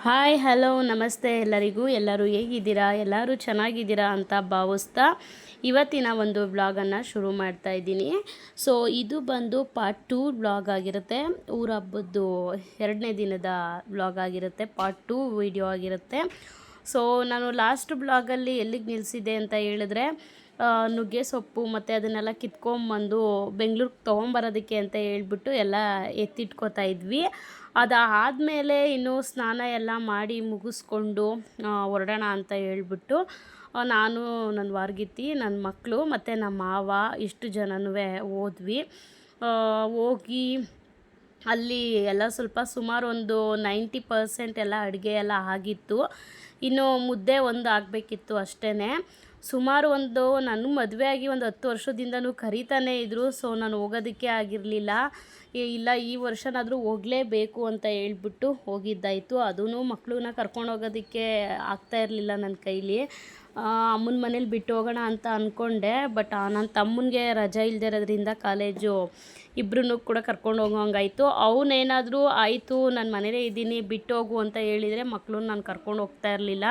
Hi hello ನಮಸ್ತೆ ಎಲ್ಲರಿಗೂ. ಎಲ್ಲರೂ ಹೇಗಿದ್ದೀರಾ? ಎಲ್ಲರೂ ಚೆನ್ನಾಗಿದ್ದೀರಾ ಅಂತ ಭಾವಿಸ್ತಾ ಇವತ್ತಿನ ಒಂದು ವ್ಲಾಗನ್ನು ಶುರು ಮಾಡ್ತಾ ಇದ್ದೀನಿ. ಸೊ ಇದು ಬಂದು ಪಾರ್ಟ್ 2 ವ್ಲಾಗ್ ಆಗಿರುತ್ತೆ. ಊರ ಹಬ್ಬದ್ದು 2ನೇ ದಿನದ ವ್ಲಾಗ್ ಆಗಿರುತ್ತೆ. ಪಾರ್ಟ್ 2 ವಿಡಿಯೋ ಆಗಿರುತ್ತೆ. ಸೊ ನಾನು ಲಾಸ್ಟ್ ವ್ಲಾಗಲ್ಲಿ ಎಲ್ಲಿಗೆ ನಿಲ್ಲಿಸಿದೆ ಅಂತ ಹೇಳಿದ್ರೆ, ನುಗ್ಗೆ ಸೊಪ್ಪು ಮತ್ತು ಅದನ್ನೆಲ್ಲ ಕಿತ್ಕೊಂಬಂದು ಬೆಂಗಳೂರಿಗೆ ತೊಗೊಂಬರೋದಕ್ಕೆ ಅಂತ ಹೇಳ್ಬಿಟ್ಟು ಎಲ್ಲ ಎತ್ತಿಟ್ಕೋತಾ ಇದ್ವಿ. ಅದಾದಮೇಲೆ ಇನ್ನು ಸ್ನಾನ ಎಲ್ಲ ಮಾಡಿ ಮುಗಿಸ್ಕೊಂಡು ಹೊರಡೋಣ ಅಂತ ಹೇಳ್ಬಿಟ್ಟು ನಾನು, ನನ್ನ ವಾರ್ಗಿತ್ತಿ, ನನ್ನ ಮಕ್ಕಳು ಮತ್ತು ನಮ್ಮ ಮಾವ ಇಷ್ಟು ಜನನೂ ಹೋದ್ವಿ. ಹೋಗಿ ಅಲ್ಲಿ ಎಲ್ಲ ಸ್ವಲ್ಪ ಸುಮಾರು ಒಂದು 90% ಎಲ್ಲ ಅಡುಗೆ ಎಲ್ಲ ಆಗಿತ್ತು. ಇನ್ನು ಮುದ್ದೆ ಒಂದು ಆಗಬೇಕಿತ್ತು ಅಷ್ಟೇ. ಸುಮಾರು ನನ್ನ ಮದುವೆ ಆಗಿ ಒಂದು 10 ವರ್ಷದಿಂದನೂ ಕರೀತಾನೇ ಇದ್ದರು. ಸೊ ನಾನು ಹೋಗೋದಕ್ಕೆ ಆಗಿರಲಿಲ್ಲ. ಇಲ್ಲ ಈ ವರ್ಷನಾದರೂ ಹೋಗಲೇಬೇಕು ಅಂತ ಹೇಳ್ಬಿಟ್ಟು ಹೋಗಿದ್ದಾಯಿತು. ಅದೂ ಮಕ್ಕಳನ್ನ ಕರ್ಕೊಂಡು ಹೋಗೋದಕ್ಕೆ ಆಗ್ತಾಯಿರಲಿಲ್ಲ ನನ್ನ ಕೈಲಿ. ಅಮ್ಮನ ಮನೇಲಿ ಬಿಟ್ಟು ಹೋಗೋಣ ಅಂತ ಅಂದ್ಕೊಂಡೆ. ಬಟ್ ನನ್ನ ತಮ್ಮನಿಗೆ ರಜೆ ಇಲ್ಲದೆ ಇರೋದ್ರಿಂದ ಕಾಲೇಜು ಇಬ್ಬರೂ ಕೂಡ ಕರ್ಕೊಂಡು ಹೋಗೋಂಗಾಯಿತು. ಅವನೇನಾದರೂ ಆಯಿತು ನಾನು ಮನೇಲೇ ಇದ್ದೀನಿ ಬಿಟ್ಟು ಹೋಗು ಅಂತ ಹೇಳಿದರೆ ಮಕ್ಕಳನ್ನ ನಾನು ಕರ್ಕೊಂಡು ಹೋಗ್ತಾ ಇರಲಿಲ್ಲ.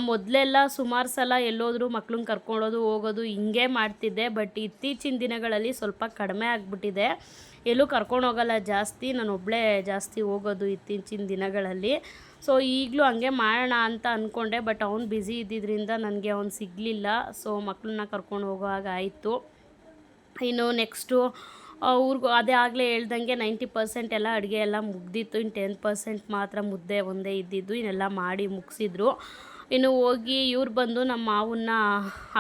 ಮೊದಲೆಲ್ಲ ಸುಮಾರು ಸಲ ಎಲ್ಲೋದ್ರೂ ಮಕ್ಳನ್ನ ಕರ್ಕೊಂಡೋದು ಹೋಗೋದು ಹಿಂಗೆ ಮಾಡ್ತಿದ್ದೆ. ಬಟ್ ಇತ್ತೀಚಿನ ದಿನಗಳಲ್ಲಿ ಸ್ವಲ್ಪ ಕಡಿಮೆ ಆಗಿಬಿಟ್ಟಿದೆ. ಎಲ್ಲೂ ಕರ್ಕೊಂಡು ಹೋಗಲ್ಲ ಜಾಸ್ತಿ, ನಾನು ಒಬ್ಬಳೇ ಜಾಸ್ತಿ ಹೋಗೋದು ಇತ್ತೀಚಿನ ದಿನಗಳಲ್ಲಿ. ಸೊ ಈಗಲೂ ಹಂಗೆ ಮಾಡೋಣ ಅಂತ ಅಂದ್ಕೊಂಡೆ. ಬಟ್ ಅವ್ನು ಬ್ಯುಸಿ ಇದ್ದಿದ್ದರಿಂದ ನನಗೆ ಅವ್ನು ಸಿಗಲಿಲ್ಲ. ಸೊ ಮಕ್ಕಳನ್ನ ಕರ್ಕೊಂಡು ಹೋಗೋ ಹಾಗೆ ಆಯಿತು. ಇನ್ನು ನೆಕ್ಸ್ಟು ಊರಿಗೂ ಅದೇ ಆಗಲೇ ಹೇಳ್ದಂಗೆ 90% ಎಲ್ಲ ಅಡುಗೆ ಎಲ್ಲ ಮುಗ್ದಿತ್ತು. ಇನ್ನು 10% ಮಾತ್ರ ಮುದ್ದೆ ಒಂದೇ ಇದ್ದಿದ್ದು. ಇನ್ನೆಲ್ಲ ಮಾಡಿ ಮುಗಿಸಿದ್ರು. ಇನ್ನು ಹೋಗಿ ಇವ್ರು ಬಂದು ನಮ್ಮ ಮಾವನ್ನ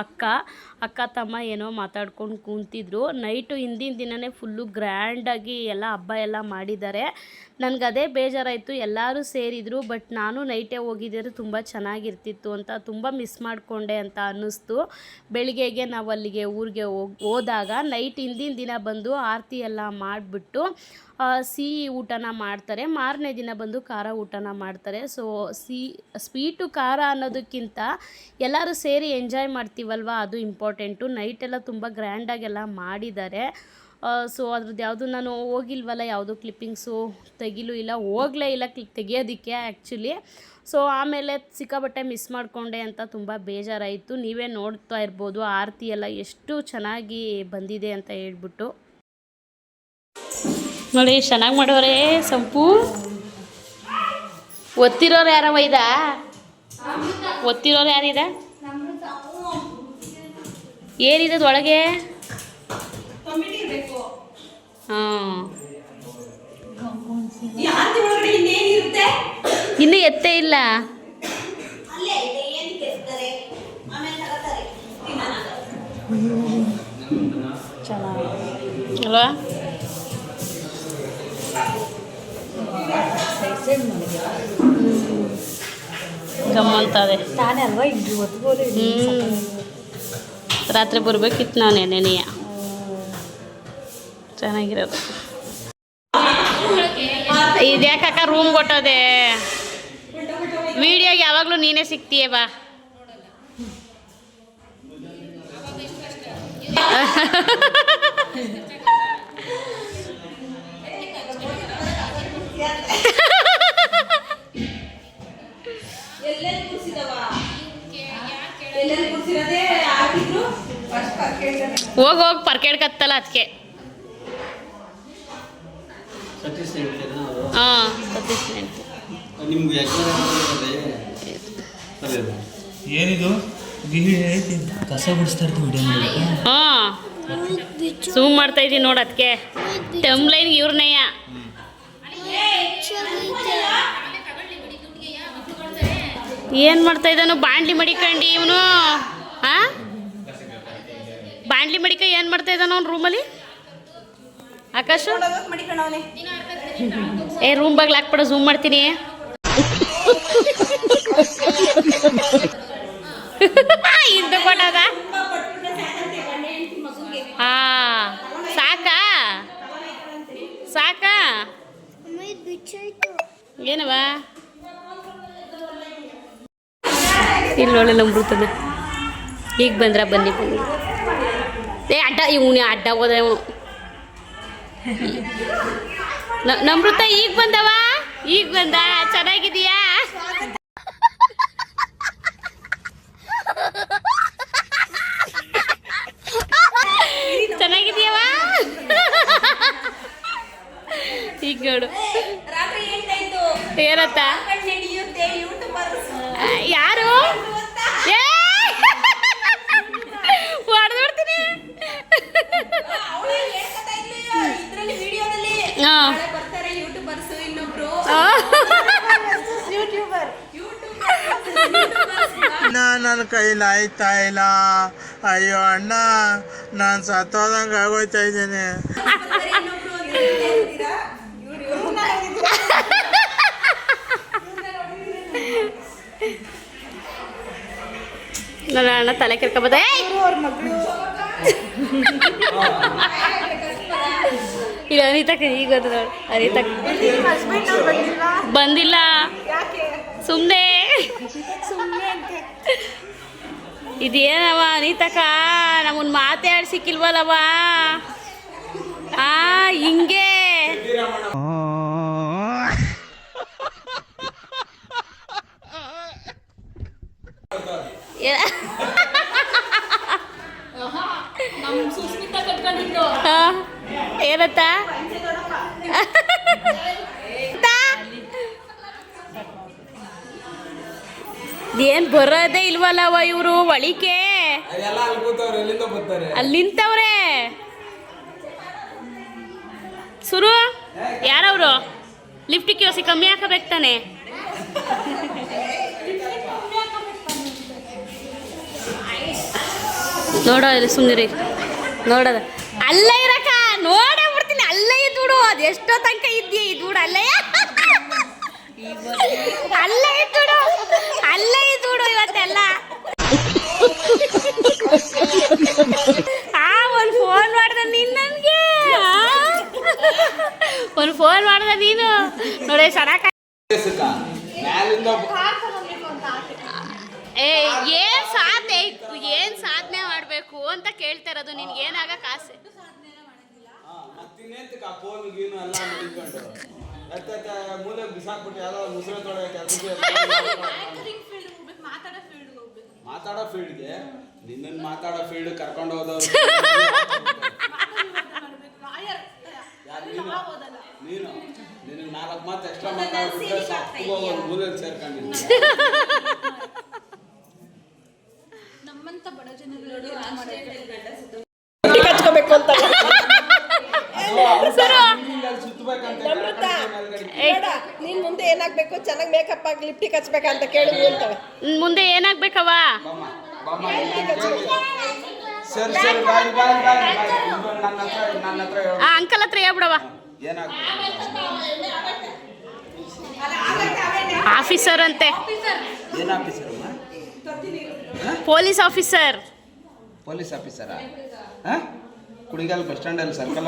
ಅಕ್ಕ ತಮ್ಮ ಏನೋ ಮಾತಾಡ್ಕೊಂಡು ಕೂತಿದ್ರು. ನೈಟು ಹಿಂದಿನ ದಿನವೇ ಫುಲ್ಲು ಗ್ರ್ಯಾಂಡಾಗಿ ಎಲ್ಲ ಹಬ್ಬ ಎಲ್ಲ ಮಾಡಿದ್ದಾರೆ. ನನಗದೇ ಬೇಜಾರಾಯಿತು. ಎಲ್ಲರೂ ಸೇರಿದರು. ಬಟ್ ನಾನು ನೈಟೇ ಹೋಗಿದ್ದರೆ ತುಂಬ ಚೆನ್ನಾಗಿರ್ತಿತ್ತು ಅಂತ ತುಂಬ ಮಿಸ್ ಮಾಡಿಕೊಂಡೆ ಅಂತ ಅನ್ನಿಸ್ತು. ಬೆಳಿಗ್ಗೆಗೆ ನಾವು ಅಲ್ಲಿಗೆ ಊರಿಗೆ ಹೋದಾಗ ನೈಟ್ ಹಿಂದಿನ ದಿನ ಬಂದು ಆರತಿ ಎಲ್ಲ ಮಾಡಿಬಿಟ್ಟು ಸಿಹಿ ಊಟನ ಮಾಡ್ತಾರೆ. ಮಾರನೇ ದಿನ ಬಂದು ಖಾರ ಊಟನ ಮಾಡ್ತಾರೆ. ಸೊ ಸ್ವೀಟು ಖಾರ ಅನ್ನೋದಕ್ಕಿಂತ ಎಲ್ಲರೂ ಸೇರಿ ಎಂಜಾಯ್ ಮಾಡ್ತೀವಲ್ವ, ಅದು ಇಂಪಾರ್ಟೆಂಟು. ನೈಟೆಲ್ಲ ತುಂಬ ಗ್ರ್ಯಾಂಡಾಗೆಲ್ಲ ಮಾಡಿದ್ದಾರೆ. ಸೊ ಅದ್ರದ್ದು ಯಾವುದು ನಾನು ಹೋಗಿಲ್ವಲ್ಲ, ಯಾವುದೂ ಕ್ಲಿಪ್ಪಿಂಗ್ಸು ತೆಗಿಲೂ ಇಲ್ಲ, ಹೋಗಲೇ ಇಲ್ಲ ತೆಗಿಯೋದಕ್ಕೆ ಆ್ಯಕ್ಚುಲಿ. ಸೊ ಆಮೇಲೆ ಸಿಕ್ಕಾಬಟ್ಟೆ ಮಿಸ್ ಮಾಡಿಕೊಂಡೆ ಅಂತ ತುಂಬ ಬೇಜಾರಾಯಿತು. ನೀವೇ ನೋಡ್ತಾ ಇರ್ಬೋದು ಆರತಿ ಎಲ್ಲ ಎಷ್ಟು ಚೆನ್ನಾಗಿ ಬಂದಿದೆ ಅಂತ ಹೇಳ್ಬಿಟ್ಟು. ನೋಡಿ ಚೆನ್ನಾಗಿ ಮಾಡೋರೆ. ಸಂಪು ಒತ್ತಿರೋರು ಯಾರವ ಇದ? ಒತ್ತಿರೋರು ಯಾರಿದ? ಏನಿದೆ ಒಳಗೆ? ಹಾಂ, ಇನ್ನೂ ಎತ್ತೇ ಇಲ್ಲ. ಅಲ್ವಾ? ಗಮ್ಮಂತದೆ ತಾನೇ ಅಲ್ವಾ. ರಾತ್ರಿ ಬರ್ಬೇಕಿತ್ತು ನಾನು ನೆನೆಯ ಚೆನ್ನಾಗಿರೋದು. ಇದ್ಯಾಕಕ್ಕ ರೂಮ್ ಕೊಟ್ಟೋದೆ? ವಿಡಿಯೋಗೆ ಯಾವಾಗಲೂ ನೀನೇ ಸಿಗ್ತೀಯ ಬಾ. ಹೋಗಿ ಪರ್ಕೇಡ್ಕತ್ತಲ್ಲ ಅದಕ್ಕೆ. ಹಾಂ, ಏನಿದು ಕಸ ಬಿಡಿಸ್ತಾ ಇರ್ತೀವಿ. ಹಾಂ, ಝೂಮ್ ಮಾಡ್ತಾ ಇದ್ದೀನಿ ನೋಡಿ ಅದಕ್ಕೆ. ಟಮ್ಲೈನ್ ಇವ್ರನ್ನಯ್ಯ. ಏನು ಮಾಡ್ತಾ ಇದ್ದಾನು? ಬಾಂಡ್ಲಿ ಮಡಿಕಂಡು ಇವನು. ಹಾಂ, ಬಾಂಡ್ಲಿ ಮಡಿಕ ಏನು ಮಾಡ್ತಾ ಇದ್ದಾನ ಅವ್ನು ರೂಮಲ್ಲಿ? ಆಕಾಶ ರೂಮ್ ಬಾಗ್ಲು ಹಾಕ್ಬಿಡ, ಝೂಮ್ ಮಾಡ್ತೀನಿ. ಇಂದು ಕೊಟ್ಟದ. ಹಾಂ, ಸಾಕಾ ಸಾಕಾ? ಏನವ ಇಲ್ಲಿ ಒಳ್ಳೆ ನಂಬಿಡ್ತಾನೆ. ಈಗ ಬಂದ್ರ ಬನ್ನಿ ಬನ್ನಿ. ಅಡ್ಡ ಇವನು ಅಡ್ಡ ಹೋದ ಇವನು. ನಮೃತ ಈಗ ಬಂದವ? ಈಗ ಬಂದ? ಚೆನ್ನಾಗಿದೀಯಾ? ಏನತ್ತ ಯಾರು ಹೊಡೆದ್ಬಿಡ್ತೀನಿ. ನನ್ನ ಕೈಲಿ ಆಯ್ತಾ ಇಲ್ಲ. ಅಯ್ಯೋ ಅಣ್ಣ, ನಾನು ಸತ್ತೋದಂಗೆ ಆಗೋಯ್ತಾ ಇದ್ದೀನಿ. ನನ್ನ ಅಣ್ಣ ತಲೆ ಕೆರ್ಕೊಬೋದ ಇಲ್ಲ ಅನಿತಕ್ಕ ಈಗ ಗೊತ್ತದ ಅನಿತಕ್ಕ ಬಂದಿಲ್ಲ ಸುಮ್ಮನೆ ಇದೇನವ ಅನಿತಕ್ಕ ನಮ್ಮನ್ನ ಮಾತಾಡಿ ಸಿಕ್ಕಿಲ್ವಲ್ಲವ ಹಿಂಗೆ ಏನತ್ತ ಏನ್ ಬರೋದೇ ಇಲ್ವಲ್ಲವ ಇವರು ಒಳಿಕೆ ಅಲ್ಲಿ ನಿಂತವ್ರೆ. ಸುರು ಯಾರವರು ಲಿಫ್ಟಿಗೆ ಯೋಸಿ ಕಮ್ಮಿ ಹಾಕಬೇಕು ತಾನೆ. ನೋಡೋ ಇಲ್ಲಿ ಸುಮ್ಮನಿರಿ ನೋಡೋದ ಅಲ್ಲ ಇರಕ ನೋಡೇ ಬಿಡ್ತೀನಿ. ಅಲ್ಲೇ ಇದ್ಬಿಡು, ಅದೆಷ್ಟೋ ತನಕ ಇದ್ದೀಯ ಇದ್ಬಿಡು ಅಲ್ಲೇ ಅಲ್ಲೇ ಇದ್ಬಿಡು ಅಲ್ಲೇ ಇದ್ಬಿಡು ಇವತ್ತೆಲ್ಲ. ಒಂದು ಫೋನ್ ಮಾಡ್ದ ನೀನು ನನಗೆ, ಒಂದು ಫೋನ್ ಮಾಡ್ದ ನೀನು ನೋಡಿ ಸರಕ ಏನ್ ಸಾಧನೆ ಮಾಡ್ಬೇಕು ಅಂತ ಕೇಳ್ತಾ ಇರೋದು. ನಿನ್ಗೆ ಏನಾಗಕ್ಕೆ ಆಸೆ? ಮಾತಾಡೋ ಫೀಲ್ಡ್ಗೆ ನಿನ್ನನ್ನು ಮಾತಾಡೋ ಫೀಲ್ಡ್ ಕರ್ಕೊಂಡು ಹೋದವ್ರು ನೀನು ನಿನ್ನ 4 ಮಾತು ಎಕ್ಸ್ಟ್ರಾ ಮಾತಾಡ್ಬಿಟ್ರೆ ಸಾಕು ಮೂಲೆ ಸೇರ್ಕೊಂಡಿದ್ದೀನಿ. ನಮ್ಮಂತ ಬಡ ಜನಗಳು ಹಚ್ಕೋಬೇಕು ಅಂತ ನೀನ್ ಮುಂದೆ ಏನಾಗ್ಬೇಕು, ಚೆನ್ನಾಗಿ ಮೇಕಪ್ ಆಗಿ ಲಿಪ್ಟಿಕ್ ಹಚ್ಬೇಕಂತ ಕೇಳಿದ್ವಿ ಅಂತವೆ. ಮುಂದೆ ಏನಾಗ್ಬೇಕವ? ಅಂಕಲ್ ಹತ್ರ ಹೇಳ್ಬಿಡವ. ಆಫೀಸರ್ ಅಂತೆ, ಪೊಲೀಸ್ ಆಫೀಸರ್. ಪೊಲೀಸ್ ಆಫೀಸರಾ? ಕುಡಿಗಾಲ್ ಬಸ್ ಸ್ಟ್ಯಾಂಡಲ್ಲಿ ಸರ್ಕಲ್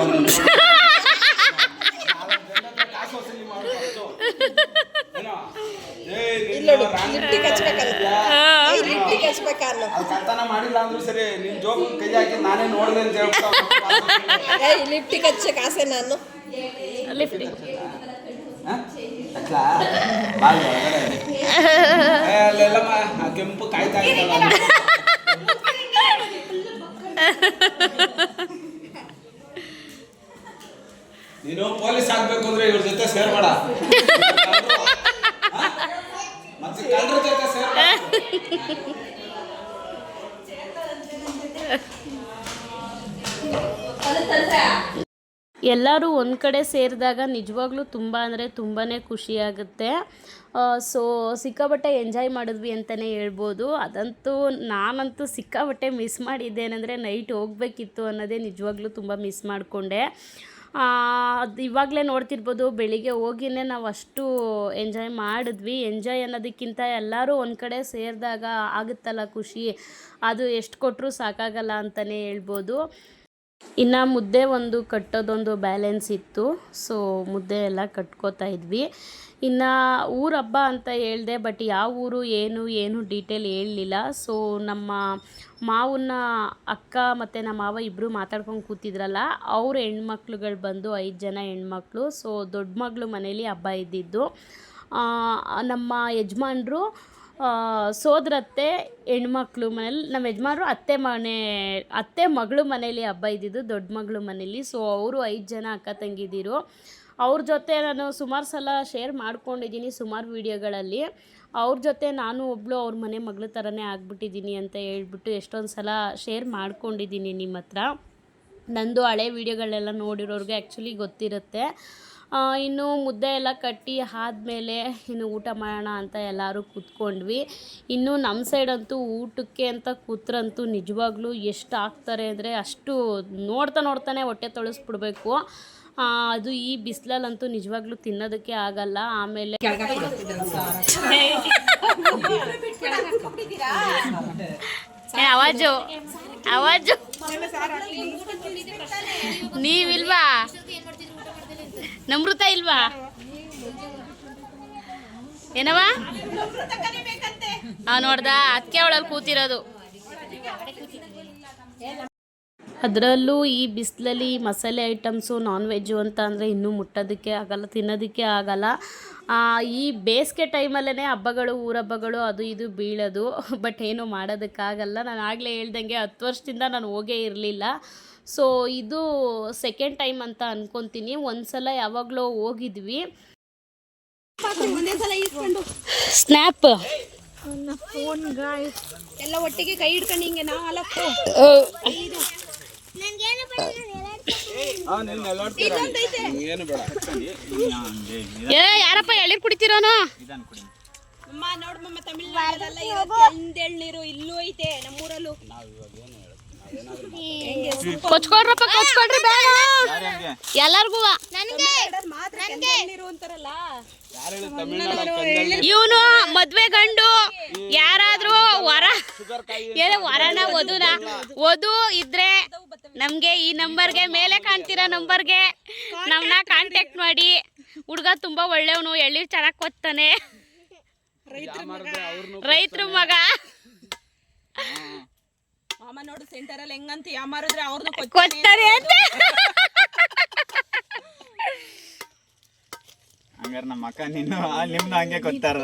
ಲಿಪ್ಟಿಕ್ ಹಚ್ಬೇಕಲ್ಲ ಕಳ್ತನ ಮಾಡಿಲ್ಲ ಅಂದ್ರೂ ಸರಿ, ನಿನ್ ಜೋಬ್ ಕೈ ಹಾಕಿ ನಾನೇ ನೋಡಿದೆ ಅಂತ ಹೇಳ್ಬಿಟ್ಟು ಲಿಪ್ಟಿಕ್ ಹಚ್ಚಕ್ಕೆ ಆಸೆ ನಾನು. ಅಲ್ಲೆಲ್ಲಮ್ಮ ಕೆಂಪು ಕಾಯ್ತಾ ಇದ್ದಲ್ಲ. ನೀನು ಪೊಲೀಸ್ ಆಗ್ಬೇಕು ಅಂದ್ರೆ ಇವ್ರ ಜೊತೆ ಸೇರ್ಬೇಡ, ಮತ್ತೆ ಕಳ್ಳರ ಜೊತೆ ಸೇರ್ಬೇಡ. ಎಲ್ಲರೂ ಒಂದು ಕಡೆ ಸೇರಿದಾಗ ನಿಜವಾಗ್ಲೂ ತುಂಬ ಅಂದರೆ ತುಂಬಾ ಖುಷಿಯಾಗುತ್ತೆ. ಸೊ ಸಿಕ್ಕಾಬಟ್ಟೆ ಎಂಜಾಯ್ ಮಾಡಿದ್ವಿ ಅಂತಲೇ ಹೇಳ್ಬೋದು. ಅದಂತೂ ನಾನಂತೂ ಸಿಕ್ಕಾಬಟ್ಟೆ ಮಿಸ್ ಮಾಡಿದ್ದೇನೆಂದರೆ ನೈಟ್ ಹೋಗಬೇಕಿತ್ತು ಅನ್ನೋದೇ ನಿಜವಾಗ್ಲೂ ತುಂಬ ಮಿಸ್ ಮಾಡಿಕೊಂಡೆ. ಅದು ಇವಾಗಲೇ ನೋಡ್ತಿರ್ಬೋದು, ಬೆಳಿಗ್ಗೆ ಹೋಗಿನೇ ನಾವು ಅಷ್ಟು ಎಂಜಾಯ್ ಮಾಡಿದ್ವಿ. ಎಂಜಾಯ್ ಅನ್ನೋದಕ್ಕಿಂತ ಎಲ್ಲರೂ ಒಂದು ಕಡೆ ಸೇರಿದಾಗ ಆಗುತ್ತಲ್ಲ ಖುಷಿ, ಅದು ಎಷ್ಟು ಕೊಟ್ಟರೂ ಸಾಕಾಗಲ್ಲ ಅಂತಲೇ ಹೇಳ್ಬೋದು. ಇನ್ನು ಮುದ್ದೆ ಒಂದು ಕಟ್ಟೋದೊಂದು ಬ್ಯಾಲೆನ್ಸ್ ಇತ್ತು. ಸೊ ಮುದ್ದೆ ಎಲ್ಲ ಕಟ್ಕೋತಾ ಇದ್ವಿ. ಇನ್ನು ಊರ ಹಬ್ಬ ಅಂತ ಹೇಳಿದೆ, ಬಟ್ ಯಾವ ಊರು ಏನು ಡೀಟೇಲ್ ಹೇಳಲಿಲ್ಲ. ಸೊ ನಮ್ಮ ಮಾವನ ಅಕ್ಕ ಮತ್ತು ನಮ್ಮ ಮಾವ ಇಬ್ಬರು ಮಾತಾಡ್ಕೊಂಡು ಕೂತಿದ್ರಲ್ಲ, ಅವ್ರ ಹೆಣ್ಮಕ್ಳುಗಳು ಬಂದು 5 ಜನ ಹೆಣ್ಮಕ್ಳು. ಸೊ ದೊಡ್ಡ ಮಗಳು ಮನೇಲಿ ಹಬ್ಬ ಇದ್ದಿದ್ದು. ನಮ್ಮ ಯಜಮಾನ್ರು ಸೋದರತ್ತೆ ಹೆಣ್ಮಕ್ಳು ಮನೇಲಿ, ನಮ್ಮ ಯಜಮಾನ್ರು ಅತ್ತೆ ಮಗಳು ಮನೇಲಿ ಹಬ್ಬ ಇದ್ದಿದ್ದು, ದೊಡ್ಡ ಮಗಳು ಮನೇಲಿ. ಸೊ ಅವರು 5 ಜನ ಅಕ್ಕ ತಂಗಿದಿರು. ಅವ್ರ ಜೊತೆ ನಾನು ಸುಮಾರು ಸಲ ಶೇರ್ ಮಾಡ್ಕೊಂಡಿದ್ದೀನಿ ಸುಮಾರು ವೀಡಿಯೋಗಳಲ್ಲಿ. ಅವ್ರ ಜೊತೆ ನಾನು ಒಬ್ಬಳು ಅವ್ರ ಮನೆ ಮಗಳ ಥರನೇ ಆಗ್ಬಿಟ್ಟಿದ್ದೀನಿ ಅಂತ ಹೇಳ್ಬಿಟ್ಟು ಎಷ್ಟೊಂದು ಸಲ ಶೇರ್ ಮಾಡ್ಕೊಂಡಿದ್ದೀನಿ ನಿಮ್ಮ ಹತ್ರ. ನಂದು ಹಳೆ ವೀಡಿಯೋಗಳೆಲ್ಲ ನೋಡಿರೋರಿಗೆ ಆ್ಯಕ್ಚುಲಿ ಗೊತ್ತಿರುತ್ತೆ. ಇನ್ನು ಮುದ್ದೆ ಎಲ್ಲ ಕಟ್ಟಿ ಆದಮೇಲೆ ಇನ್ನು ಊಟ ಮಾಡೋಣ ಅಂತ ಎಲ್ಲರೂ ಕೂತ್ಕೊಂಡ್ವಿ. ಇನ್ನು ನಮ್ಮ ಸೈಡಂತೂ ಊಟಕ್ಕೆ ಅಂತ ಕೂತ್ರಂತೂ ನಿಜವಾಗ್ಲೂ ಎಷ್ಟು ಹಾಕ್ತಾರೆ ಅಂದರೆ ಅಷ್ಟು ನೋಡ್ತಾನೆ ಹೊಟ್ಟೆ ತೊಳಸ್ಬಿಡ್ಬೇಕು. ಅದು ಈ ಬಿಸಿಲಲ್ಲಂತೂ ನಿಜವಾಗ್ಲೂ ತಿನ್ನೋದಕ್ಕೆ ಆಗಲ್ಲ. ಆಮೇಲೆ ಆವಾಜು ನೀವಿಲ್ವಾ? ನಮೃತ ಇಲ್ವಾ? ಏನವ ನೋಡ್ದ ಅದಕ್ಕೆ ಅವಳಲ್ಲಿ ಕೂತಿರೋದು. ಅದರಲ್ಲೂ ಈ ಬಿಸಿಲಲ್ಲಿ ಮಸಾಲೆ ಐಟಮ್ಸು ನಾನ್ ವೆಜ್ಜು ಅಂತ ಅಂದರೆ ಇನ್ನೂ ಮುಟ್ಟೋದಕ್ಕೆ ಆಗಲ್ಲ, ತಿನ್ನೋದಕ್ಕೆ ಆಗಲ್ಲ. ಈ ಬೇಸಿಗೆ ಟೈಮಲ್ಲೇ ಹಬ್ಬಗಳು, ಊರಹಬ್ಬಗಳು ಅದು ಇದು ಬೀಳೋದು. ಬಟ್ ಏನೂ ಮಾಡೋದಕ್ಕಾಗಲ್ಲ. ನಾನು ಆಗಲೇ ಹೇಳ್ದಂಗೆ 10 ವರ್ಷದಿಂದ ನಾನು ಹೋಗೇ ಇರಲಿಲ್ಲ. ಸೊ ಇದು ಸೆಕೆಂಡ್ ಟೈಮ್ ಅಂತ ಅನ್ಕೊತೀನಿ. ಒಂದ್ಸಲ ಯಾವಾಗಲೋ ಹೋಗಿದ್ವಿ. ಸ್ನ್ಯಾಪ್ ಎಲ್ಲ ಒಟ್ಟಿಗೆ ಕೈ ಹಿಡ್ಕೊಂಡು ಹಿಂಗೆ ನಾಲ್ಕು ಏನು ಬೇಡ. ಯಾರಪ್ಪ ಎಳ್ನೀರು ಕುಡಿತೀರೋನು? ಅಮ್ಮ ನೋಡ್ಮಮ್ಮ ತಮಿಳ್ನಾಡಲ್ಲ ಎಳ್ನೀರು ಇಲ್ಲೂ ಐತೆ ನಮ್ಮೂರಲ್ಲೂ. ಕೊಚ್ಕೊಳ್ರಪ್ಪ, ಕೊಚ್ಕೊಳ್ರಿ ಬೇಗ ಎಲ್ಲಾರ್ಗೂ. ಎಳ್ನೀರು ಅಂತಾರಲ್ಲ ಇವನು ಮದ್ವೆ ಗಂಡು ಯಾರಾದ್ರೂ ವರನ ವಧು ಇದ್ರೆ ನಮ್ಗೆ ಈ ನಂಬರ್ಗೆ ಮೇಲೆ ಕಾಣ್ತಿರೋ ನಂಬರ್ಗೆ ನಮ್ನ ಕಾಂಟ್ಯಾಕ್ಟ್ ಮಾಡಿ. ಹುಡ್ಗ ತುಂಬಾ ಒಳ್ಳೆಯವನು, ಎಳ್ನೀರು ಚೆನ್ನಾಗಿ ಕೊತ್ತಾನೆ, ರೈತರ ಮಗ. ಮಾಮ ನೋಡು ಸೆಂಟರ್ ಅಲ್ಲಿ ಹೆಂಗಂತ ಯಾಮಾರಿದ್ರೆ ಅವ್ರನ್ನ ಕೊಡ್ತಾರೆ ಅಂತ. ಹಂಗಾರೆ ನಮ್ಮ ಅಕ್ಕ ನಿನ್ನ ನಿಮ್ನ ಹಂಗೆ ಕೊಡ್ತಾರ.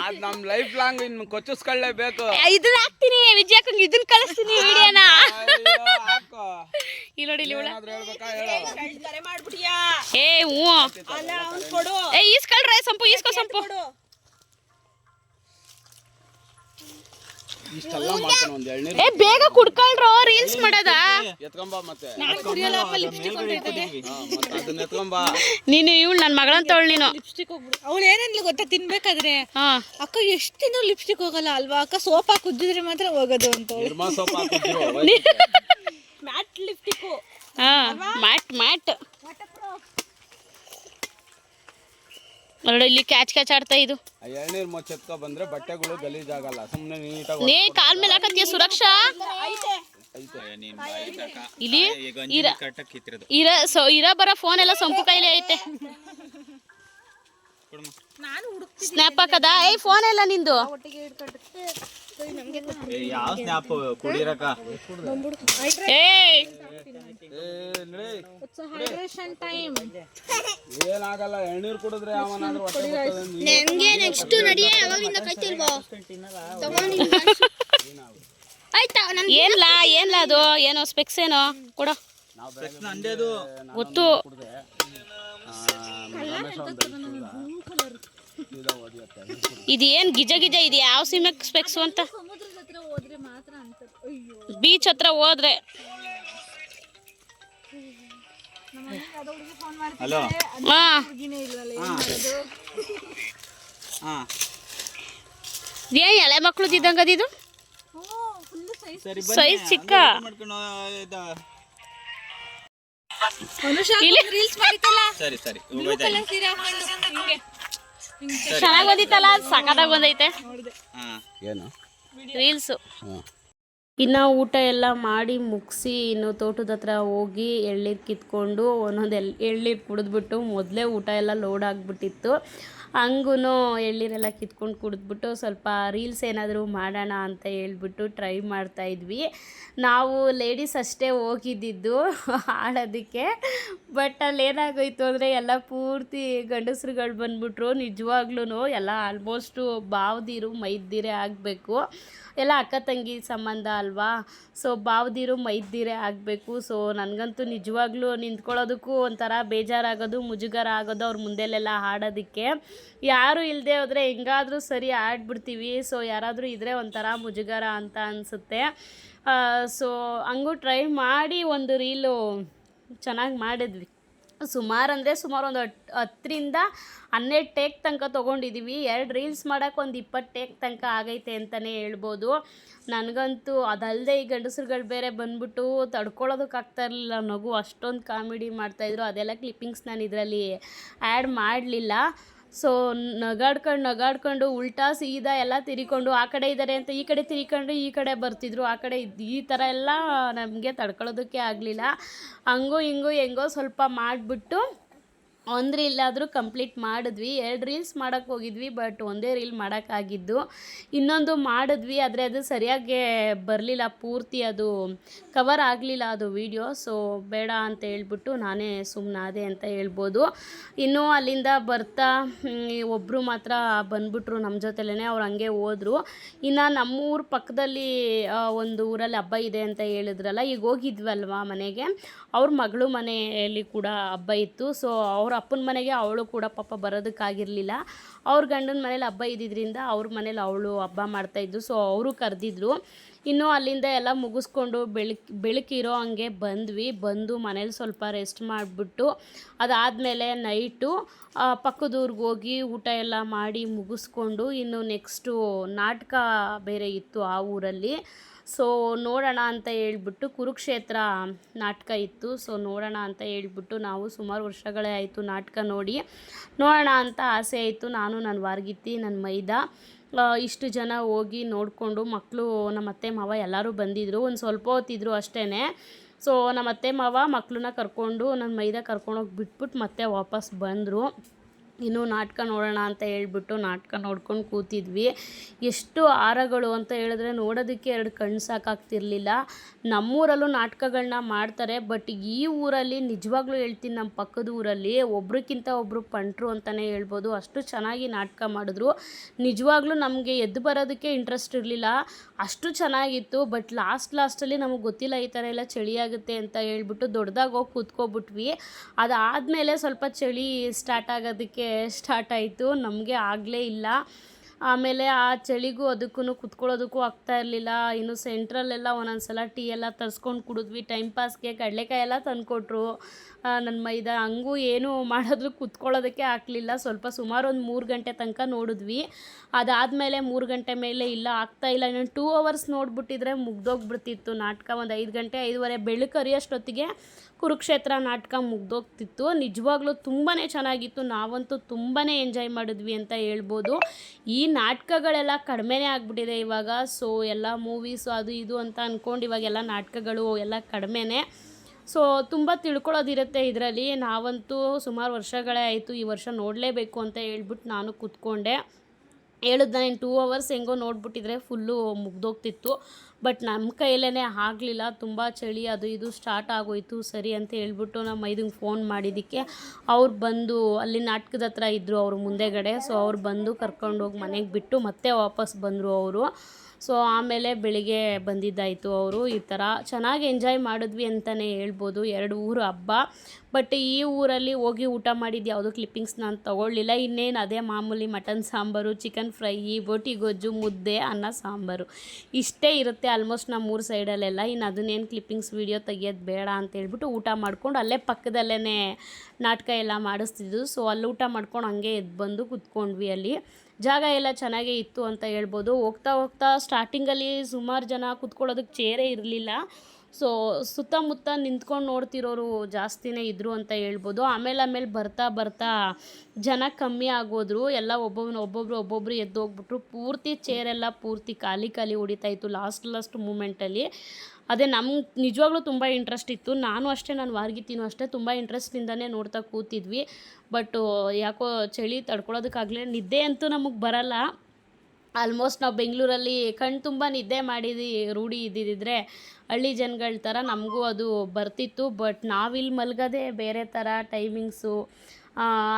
ಅದ್ ನಮ್ ಲೈಫ್ ಲಾಂಗ್ ಇನ್ನು ಕೊಚ್ಚಿಸ್ಕೊಳ್ಳೇಬೇಕು. ಇದನ್ನ ಹಾಕ್ತೀನಿ ವಿಜಯಕ್ಕಂಗೆ, ಇದನ್ನ ಕಳಿಸ್ತೀನಿ ವಿಡಿಯೋನ. ಇಲ್ಲಿ ನೋಡಿ, ಇಲ್ಲಿ ಕರೆ ಮಾಡ್ಬಿಟ್ಟಿಯಾ? ಏ ಹ್ಞೂ ಅಲ್ಲ ಅವ್ನ್ ಕೊಡು. ಏ ಈಸ್ಕೊಳ್ರೆ ಸಂಪು, ಈಸ್ಕೊ ಸಂಪು. ಇಷ್ಟೆಲ್ಲ ಮಾಡ್ತಾನೆ ಒಂದ್ ಎಳ್ನೀರು ಏ ಬೇಗ ಕುಡ್ಕೊಳ್ರೋ, ರೀಲ್ಸ್ ಮಾಡೋದ. ಎತ್ಕೊಂಬ ಮತ್ತೆ ಅದನ್ನ ಎತ್ಕೊಂಬ. ನೀನು ಇವಳು ನನ್ನ ಮಗಳಂತ ಅವಳು. ನೀನು ಅವಳು ಏನಂದ್ಲು ಗೊತ್ತಾ ತಿನ್ಬೇಕಾದ್ರೆ? ಹಾ ಅಕ್ಕ ಎಷ್ಟು ತಿಂದ್ರು ಲಿಪ್ಸ್ಟಿಕ್ ಹೋಗಲ್ಲ ಅಲ್ವಾ ಅಕ್ಕ, ಸೋಪ್ ಹಾಕಿ ಉಜ್ಜಿದ್ರೆ ಮಾತ್ರ ಹೋಗೋದು ಅಂತ. ನಿರ್ಮಾ ಸೋಪ್ ಹಾಕಿದ್ರು ಮ್ಯಾಟ್ ಲಿಪ್ಟಿಕ್. ಹಾ ಮ್ಯಾಟ್ ನೋಡಿ, ಇಲ್ಲಿ ಕ್ಯಾಚ್ ಆಡ್ತಾ ಇದು. ಎಳ್ನೀರ್ ಮೊಚ್ಚ ಎತ್ಕೊ ಬಂದ್ರೆ ಬಟ್ಟೆಗಳು ಗಲೀಜಾಗಲ್ಲ. ಸುಮ್ನೆ ನೀಟಾಗಿ ನೇ ಕಾಲ್ ಮೇಲೆ ಹಾಕತ್ತೀಯ ಸುರಕ್ಷಾ. ಇಲ್ಲಿ ಇರ ಬರೋ ಫೋನ್ ಎಲ್ಲ ಸಂಪು ಕೈಲಿ ಐತೆ. ಸ್ನ್ಯಾಪ್ ಹಾಕದ? ಏಯ್ ಫೋನ್ ಎಲ್ಲ ನಿಂದು. ಯಾವ ಸ್ನ್ಯಾಪ್ ಕುಡಿರಕ? ಏಯ್ ಏನಾಗಲ್ಲ, ಎಳ್ನೀರ್ ಕುಡಿದ್ರೆ ಅವನಾದ್ರೂ ಹೊಟ್ಟೆ ನಂಗೆ ನೆಕ್ಸ್ಟ್ ನಡಿಯೇ ಅವಾಗಿಂದ ಕೈತಿಲ್ವಾ ಆಯ್ತಾ? ಏನ್ಲ ಅದು ಏನೋ ಸ್ಪೆಕ್ಸ್ ಏನೋ ಕೊಡೋ ಗೊತ್ತು. ಇದೇನ್ ಗಿಜ ಇದು ಯಾವ ಸಿಮೆಕ್ ಸ್ಪೆಕ್ಸು ಅಂತ? ಬೀಚ್ ಹತ್ರ ಹೋದ್ರೆ. ಹಲೋ, ಏನ್ ಎಳೆ ಮಕ್ಳದ್ದು ಇದ್ದಂಗ ಇದು ಸೈಜ್ ಚಿಕ್ಕ. ಸರಿ ಸರಿ ಚೆನ್ನಾಗಿ ಬಂದಿತ್ತಲ್ಲ, ಸಖತ್ತಾಗಿ ಬಂದೈತೆ ಏನು ರೀಲ್ಸು. ಇನ್ನು ಊಟ ಎಲ್ಲ ಮಾಡಿ ಮುಗಿಸಿ ಇನ್ನು ತೋಟದ ಹತ್ರ ಹೋಗಿ ಎಳ್ನೀರು ಕಿತ್ಕೊಂಡು ಒಂದೊಂದು ಎಳ್ನೀರು ಕುಡಿದ್ಬಿಟ್ಟು ಮೊದಲೇ ಊಟ ಎಲ್ಲ ಲೋಡ್ ಆಗಿಬಿಟ್ಟಿತ್ತು. ಹಂಗೂ ಎಳ್ನೀರೆಲ್ಲ ಕಿತ್ಕೊಂಡು ಕುಡಿದ್ಬಿಟ್ಟು ಸ್ವಲ್ಪ ರೀಲ್ಸ್ ಏನಾದರೂ ಮಾಡೋಣ ಅಂತ ಹೇಳ್ಬಿಟ್ಟು ಟ್ರೈ ಮಾಡ್ತಾಯಿದ್ವಿ. ನಾವು ಲೇಡೀಸ್ ಅಷ್ಟೇ ಹೋಗಿದ್ದಿದ್ದು ಆಡೋದಕ್ಕೆ. ಬಟ್ ಅಲ್ಲಿ ಏನಾಗೋಯ್ತು ಅಂದರೆ ಎಲ್ಲ ಪೂರ್ತಿ ಗಂಡಸ್ರುಗಳು ಬಂದ್ಬಿಟ್ರು. ನಿಜವಾಗ್ಲೂ ಎಲ್ಲ ಆಲ್ಮೋಸ್ಟು ಬಾವ್ದಿರು ಮೈದ್ದಿರೇ ಆಗಬೇಕು. ಎಲ್ಲ ಅಕ್ಕ ತಂಗಿ ಸಂಬಂಧ ಅಲ್ವಾ. ಸೊ ಬಾವದಿರು ಮೈದಿರೇ ಆಗಬೇಕು. ಸೊ ನನಗಂತೂ ನಿಜವಾಗ್ಲೂ ನಿಂತ್ಕೊಳ್ಳೋದಕ್ಕೂ ಒಂಥರ ಬೇಜಾರಾಗೋದು, ಮುಜುಗರ ಆಗೋದು ಅವ್ರ ಮುಂದೆಲೆಲ್ಲ ಹಾಡೋದಕ್ಕೆ. ಯಾರೂ ಇಲ್ಲದೆ ಹೋದರೆ ಹೆಂಗಾದರೂ ಸರಿ ಆಡ್ಬಿಡ್ತೀವಿ. ಸೊ ಯಾರಾದರೂ ಇದ್ದರೆ ಒಂಥರ ಮುಜುಗರ ಅಂತ ಅನಿಸುತ್ತೆ. ಸೊ ಹಂಗೂ ಟ್ರೈ ಮಾಡಿ ಒಂದು ರೀಲು ಚೆನ್ನಾಗಿ ಮಾಡಿದ್ವಿ. ಸುಮಾರು ಒಂದು 10-12 ಟೇಕ್ ತನಕ ತೊಗೊಂಡಿದ್ದೀವಿ. 2 ರೀಲ್ಸ್ ಮಾಡೋಕೆ ಒಂದು 20 ಟೇಕ್ ತನಕ ಆಗೈತೆ ಅಂತಲೇ ಹೇಳ್ಬೋದು. ನನಗಂತೂ ಅದಲ್ಲದೆ ಈ ಗಂಡಸ್ರುಗಳು ಬೇರೆ ಬಂದ್ಬಿಟ್ಟು ತಡ್ಕೊಳ್ಳೋದಕ್ಕಾಗ್ತಾ ಇರಲಿಲ್ಲ. ನಗು ಅಷ್ಟೊಂದು ಕಾಮಿಡಿ ಮಾಡ್ತಾಯಿದ್ರು. ಅದೆಲ್ಲ ಕ್ಲಿಪ್ಪಿಂಗ್ಸ್ ನಾನು ಇದರಲ್ಲಿ ಆ್ಯಡ್ ಮಾಡಲಿಲ್ಲ. ಸೊ ನಗಾಡ್ಕೊಂಡು ಉಲ್ಟಾ ಸೀದಾ ಎಲ್ಲ ತಿರ್ಕೊಂಡು ಆ ಕಡೆ ಇದ್ದಾರೆ ಅಂತ ಈ ಕಡೆ ತಿರ್ಕೊಂಡು ಈ ಕಡೆ ಬರ್ತಿದ್ರು, ಆ ಕಡೆ ಈ ಥರ ಎಲ್ಲ ನಮಗೆ ತಡ್ಕೊಳ್ಳೋದಕ್ಕೆ ಆಗಲಿಲ್ಲ. ಹಂಗೂ ಹಿಂಗೂ ಹೆಂಗೋ ಸ್ವಲ್ಪ ಮಾಡಿಬಿಟ್ಟು ಒಂದು ರೀಲಾದರೂ ಕಂಪ್ಲೀಟ್ ಮಾಡಿದ್ವಿ. 2 ರೀಲ್ಸ್ ಮಾಡೋಕ್ಕೆ ಹೋಗಿದ್ವಿ, ಬಟ್ ಒಂದೇ ರೀಲ್ ಮಾಡೋಕ್ಕಾಗಿದ್ದು. ಇನ್ನೊಂದು ಮಾಡಿದ್ವಿ, ಆದರೆ ಅದು ಸರಿಯಾಗಿ ಬರಲಿಲ್ಲ, ಪೂರ್ತಿ ಅದು ಕವರ್ ಆಗಲಿಲ್ಲ ಅದು ವೀಡಿಯೋ. ಸೊ ಬೇಡ ಅಂತ ಹೇಳ್ಬಿಟ್ಟು ನಾನೇ ಸುಮ್ಮನಾದೆ ಅಂತ ಹೇಳ್ಬೋದು. ಇನ್ನೂ ಅಲ್ಲಿಂದ ಬರ್ತಾ ಒಬ್ಬರು ಮಾತ್ರ ಬಂದ್ಬಿಟ್ರು ನಮ್ಮ ಜೊತೆಲೇ, ಅವ್ರು ಹಂಗೆ ಹೋದರು. ಇನ್ನು ನಮ್ಮೂರ ಪಕ್ಕದಲ್ಲಿ ಒಂದು ಊರಲ್ಲಿ ಹಬ್ಬ ಇದೆ ಅಂತ ಹೇಳಿದ್ರಲ್ಲ, ಈಗ ಹೋಗಿದ್ವಲ್ವ ಮನೆಗೆ, ಅವ್ರ ಮಗಳು ಮನೆಯಲ್ಲಿ ಕೂಡ ಹಬ್ಬ ಇತ್ತು. ಸೊ ಅವ್ರ ಅಪ್ಪನ ಮನೆಗೆ ಅವಳು ಕೂಡ ಪಾಪ ಬರೋದಕ್ಕಾಗಿರಲಿಲ್ಲ. ಅವ್ರ ಗಂಡನ ಮನೇಲಿ ಹಬ್ಬ ಇದ್ದಿದ್ದರಿಂದ ಅವ್ರ ಮನೇಲಿ ಅವಳು ಹಬ್ಬ ಮಾಡ್ತಾಯಿದ್ದು. ಸೊ ಅವರು ಕರೆದಿದ್ರು. ಇನ್ನು ಅಲ್ಲಿಂದ ಎಲ್ಲ ಮುಗಿಸ್ಕೊಂಡು ಬೆಳಕಿರೋ ಹಂಗೆ ಬಂದು ಮನೇಲಿ ಸ್ವಲ್ಪ ರೆಸ್ಟ್ ಮಾಡಿಬಿಟ್ಟು ಅದಾದಮೇಲೆ ನೈಟು ಪಕ್ಕದೂರ್ಗೆ ಹೋಗಿ ಊಟ ಎಲ್ಲ ಮಾಡಿ ಮುಗಿಸ್ಕೊಂಡು, ಇನ್ನು ನೆಕ್ಸ್ಟು ನಾಟಕ ಬೇರೆ ಇತ್ತು ಆ ಊರಲ್ಲಿ. ಸೊ ನೋಡೋಣ ಅಂತ ಹೇಳ್ಬಿಟ್ಟು ಕುರುಕ್ಷೇತ್ರ ನಾಟಕ ಇತ್ತು. ಸೊ ನೋಡೋಣ ಅಂತ ಹೇಳ್ಬಿಟ್ಟು ನಾವು ಸುಮಾರು ವರ್ಷಗಳೇ ಆಯಿತು ನಾಟಕ ನೋಡೋಣ ಅಂತ ಆಸೆ ಆಯಿತು. ನಾನು, ನನ್ನ ವಾರ್ಗಿತ್ತಿ, ನನ್ನ ಮೈದಾ ಇಷ್ಟು ಜನ ಹೋಗಿ ನೋಡಿಕೊಂಡು, ಮಕ್ಕಳು ನಮ್ಮ ಅತ್ತೆ ಮಾವ ಎಲ್ಲರೂ ಬಂದಿದ್ದರು. ಒಂದು ಸ್ವಲ್ಪ ಹೊತ್ತಿದ್ರು ಅಷ್ಟೇ. ಸೊ ನಮ್ಮ ಅತ್ತೆ ಮಾವ ಮಕ್ಕಳನ್ನ ಕರ್ಕೊಂಡು ನನ್ನ ಮೈದಾ ಕರ್ಕೊಂಡೋಗಿ ಬಿಟ್ಬಿಟ್ಟು ಮತ್ತೆ ವಾಪಸ್ ಬಂದರು. ಇನ್ನು ನಾಟಕ ನೋಡೋಣ ಅಂತ ಹೇಳ್ಬಿಟ್ಟು ನಾಟಕ ನೋಡ್ಕೊಂಡು ಕೂತಿದ್ವಿ. ಎಷ್ಟು ಹಾರಗಳು ಅಂತ ಹೇಳಿದ್ರೆ ನೋಡೋದಕ್ಕೆ 2 ಕಣ್ಣು ಸಾಕಾಗ್ತಿರ್ಲಿಲ್ಲ. ನಮ್ಮೂರಲ್ಲೂ ನಾಟಕಗಳನ್ನ ಮಾಡ್ತಾರೆ, ಬಟ್ ಈ ಊರಲ್ಲಿ ನಿಜವಾಗ್ಲೂ ಹೇಳ್ತೀನಿ, ನಮ್ಮ ಪಕ್ಕದ ಊರಲ್ಲಿ ಒಬ್ರಿಗಿಂತ ಒಬ್ಬರು ಪಂಟ್ರು ಅಂತಲೇ ಹೇಳ್ಬೋದು. ಅಷ್ಟು ಚೆನ್ನಾಗಿ ನಾಟಕ ಮಾಡಿದ್ರು. ನಿಜವಾಗ್ಲೂ ನಮಗೆ ಎದ್ದು ಬರೋದಕ್ಕೆ ಇಂಟ್ರೆಸ್ಟ್ ಇರಲಿಲ್ಲ, ಅಷ್ಟು ಚೆನ್ನಾಗಿತ್ತು. ಬಟ್ ಲಾಸ್ಟಲ್ಲಿ ನಮಗೆ ಗೊತ್ತಿಲ್ಲ ಈ ಥರ ಎಲ್ಲ ಚಳಿ ಆಗುತ್ತೆ ಅಂತ ಹೇಳ್ಬಿಟ್ಟು ದೊಡ್ಡದಾಗಿ ಹೋಗಿ ಕೂತ್ಕೊಬಿಟ್ವಿ. ಅದಾದಮೇಲೆ ಸ್ವಲ್ಪ ಚಳಿ ಸ್ಟಾರ್ಟ್ ಆಯಿತು, ನಮಗೆ ಆಗಲೇ ಇಲ್ಲ. ಆಮೇಲೆ ಆ ಚಳಿಗೂ ಅದಕ್ಕೂ ಕುತ್ಕೊಳ್ಳೋದಕ್ಕೂ ಆಗ್ತಾ ಇರಲಿಲ್ಲ. ಇನ್ನು ಸೆಂಟ್ರಲ್ಲೆಲ್ಲ ಒಂದೊಂದು ಸಲ ಟೀ ಎಲ್ಲ ತರಿಸ್ಕೊಂಡು ಕುಡಿದ್ವಿ. ಟೈಮ್ ಪಾಸ್ಗೆ ಕಡಲೆಕಾಯಿ ಎಲ್ಲ ತಂದುಕೊಟ್ರು ನನ್ನ ಮೈದಾ. ಹಂಗೂ ಏನು ಮಾಡಿದ್ರು ಕುತ್ಕೊಳ್ಳೋದಕ್ಕೆ ಆಗಲಿಲ್ಲ. ಸುಮಾರು ಒಂದು 3 ಗಂಟೆ ತನಕ ನೋಡಿದ್ವಿ. ಅದಾದಮೇಲೆ 3 ಗಂಟೆ ಮೇಲೆ ಇಲ್ಲ, ಆಗ್ತಾಯಿಲ್ಲ, ಇನ್ನೊಂದು 2 ಅವರ್ಸ್ ನೋಡಿಬಿಟ್ಟಿದ್ರೆ ಮುಗ್ದೋಗ್ಬಿಡ್ತಿತ್ತು ನಾಟಕ. ಒಂದು 5 ಗಂಟೆ 5:30 ಬೆಳಕರಿಯೋಷ್ಟೊತ್ತಿಗೆ ಕುರುಕ್ಷೇತ್ರ ನಾಟಕ ಮುಗ್ದೋಗ್ತಿತ್ತು. ನಿಜವಾಗ್ಲೂ ತುಂಬಾ ಚೆನ್ನಾಗಿತ್ತು. ನಾವಂತೂ ತುಂಬಾ ಎಂಜಾಯ್ ಮಾಡಿದ್ವಿ ಅಂತ ಹೇಳ್ಬೋದು. ಈ ನಾಟಕಗಳೆಲ್ಲ ಕಡಿಮೆನೇ ಆಗಿಬಿಟ್ಟಿದೆ ಇವಾಗ. ಸೊ ಎಲ್ಲ ಮೂವೀಸು ಅದು ಇದು ಅಂತ ಅಂದ್ಕೊಂಡು ಇವಾಗೆಲ್ಲ ನಾಟಕಗಳು ಎಲ್ಲ ಕಡಿಮೆನೇ. ಸೊ ತುಂಬ ತಿಳ್ಕೊಳ್ಳೋದಿರುತ್ತೆ ಇದರಲ್ಲಿ. ನಾವಂತೂ ಸುಮಾರು ವರ್ಷಗಳೇ ಆಯಿತು, ಈ ವರ್ಷ ನೋಡಲೇಬೇಕು ಅಂತ ಹೇಳ್ಬಿಟ್ಟು ನಾನು ಕೂತ್ಕೊಂಡೆ. ಹೇಳಿದ್ನ 2 ಅವರ್ಸ್ ಹೆಂಗೋ ನೋಡ್ಬಿಟ್ಟಿದ್ರೆ ಫುಲ್ಲು ಮುಗ್ದೋಗ್ತಿತ್ತು. ಬಟ್ ನಮ್ಮ ಕೈಯಲ್ಲೇ ಆಗಲಿಲ್ಲ, ತುಂಬ ಚಳಿ ಅದು ಇದು ಸ್ಟಾರ್ಟ್ ಆಗೋಯಿತು. ಸರಿ ಅಂತ ಹೇಳ್ಬಿಟ್ಟು ನಮ್ಮ ಮೈದಂಗೆ ಫೋನ್ ಮಾಡಿದ್ದಕ್ಕೆ ಅವ್ರು ಬಂದು ಅಲ್ಲಿ ನಾಟಕದ ಹತ್ರ ಇದ್ದರು ಅವರು ಮುಂದೆಗಡೆ. ಸೊ ಅವ್ರು ಬಂದು ಕರ್ಕೊಂಡೋಗಿ ಮನೆಗೆ ಬಿಟ್ಟು ಮತ್ತೆ ವಾಪಸ್ ಬಂದರು ಅವರು. ಸೊ ಆಮೇಲೆ ಬೆಳಿಗ್ಗೆ ಬಂದಿದ್ದಾಯಿತು ಅವರು. ಈ ಥರ ಚೆನ್ನಾಗಿ ಎಂಜಾಯ್ ಮಾಡಿದ್ವಿ ಅಂತಲೇ ಹೇಳ್ಬೋದು. 2 ಊರು ಹಬ್ಬ. ಬಟ್ ಈ ಊರಲ್ಲಿ ಹೋಗಿ ಊಟ ಮಾಡಿದ್ದು ಯಾವುದೋ ಕ್ಲಿಪ್ಪಿಂಗ್ಸ್ ನಾನು ತೊಗೊಳ್ಳಿಲ್ಲ. ಇನ್ನೇನು ಅದೇ ಮಾಮೂಲಿ ಮಟನ್ ಸಾಂಬಾರು, ಚಿಕನ್ ಫ್ರೈ, ಬೋಟಿ ಗೊಜ್ಜು, ಮುದ್ದೆ, ಅನ್ನ ಸಾಂಬಾರು ಇಷ್ಟೇ ಇರುತ್ತೆ ಆಲ್ಮೋಸ್ಟ್ ನಮ್ಮ ಊರು ಸೈಡಲ್ಲೆಲ್ಲ. ಇನ್ನು ಅದನ್ನೇನು ಕ್ಲಿಪ್ಪಿಂಗ್ಸ್ ವೀಡಿಯೋ ತೆಗಿಯೋದು ಬೇಡ ಅಂತ ಹೇಳ್ಬಿಟ್ಟು ಊಟ ಮಾಡ್ಕೊಂಡು ಅಲ್ಲೇ ಪಕ್ಕದಲ್ಲೇ ನಾಟಕ ಎಲ್ಲ ಮಾಡಿಸ್ತಿದ್ದು. ಸೊ ಅಲ್ಲಿ ಊಟ ಮಾಡ್ಕೊಂಡು ಹಂಗೆ ಎದ್ದು ಬಂದು ಕೂತ್ಕೊಂಡ್ವಿ. ಅಲ್ಲಿ ಜಾಗ ಎಲ್ಲ ಚೆನ್ನಾಗೇ ಇತ್ತು ಅಂತ ಹೇಳ್ಬೋದು. ಹೋಗ್ತಾ ಸ್ಟಾರ್ಟಿಂಗಲ್ಲಿ ಸುಮಾರು ಜನ ಕೂತ್ಕೊಳ್ಳೋದಕ್ಕೆ ಚೇರೇ ಇರಲಿಲ್ಲ. ಸೊ ಸುತ್ತಮುತ್ತ ನಿಂತ್ಕೊಂಡು ನೋಡ್ತಿರೋರು ಜಾಸ್ತಿನೇ ಇದ್ದರು ಅಂತ ಹೇಳ್ಬೋದು. ಆಮೇಲೆ ಬರ್ತಾ ಜನ ಕಮ್ಮಿ ಆಗೋದ್ರು. ಎಲ್ಲ ಒಬ್ಬೊಬ್ರು ಎದ್ದು ಹೋಗ್ಬಿಟ್ರು. ಪೂರ್ತಿ ಚೇರೆಲ್ಲ ಪೂರ್ತಿ ಖಾಲಿ ಹೊಡಿತಾಯಿತ್ತು ಲಾಸ್ಟ್ ಮೂಮೆಂಟಲ್ಲಿ. ಅದೇ ನಮ್ಗೆ ನಿಜವಾಗ್ಲೂ ತುಂಬ ಇಂಟ್ರೆಸ್ಟ್ ಇತ್ತು. ನಾನು ಅಷ್ಟೇ, ನಾನು ವಾರ್ಗಿತ್ತೀನೂ ಅಷ್ಟೇ ತುಂಬ ಇಂಟ್ರೆಸ್ಟಿಂದನೇ ನೋಡ್ತಾ ಕೂತಿದ್ವಿ. ಬಟ್ ಯಾಕೋ ಚಳಿ ತಡ್ಕೊಳ್ಳೋದಕ್ಕಾಗಲೇ ನಿದ್ದೆ ಅಂತೂ ನಮಗೆ ಬರಲ್ಲ. ಆಲ್ಮೋಸ್ಟ್ ನಾವು ಬೆಂಗಳೂರಲ್ಲಿ ಕಣ್ಣು ತುಂಬ ನಿದ್ದೆ ಮಾಡಿದ್ದು ರೂಢಿ ಇದ್ದಿದ್ದರೆ ಹಳ್ಳಿ ಜನಗಳ ಥರ ನಮಗೂ ಅದು ಬರ್ತಿತ್ತು. ಬಟ್ ನಾವಿಲ್ಲಿ ಮಲಗೋದೇ ಬೇರೆ ಥರ ಟೈಮಿಂಗ್ಸು.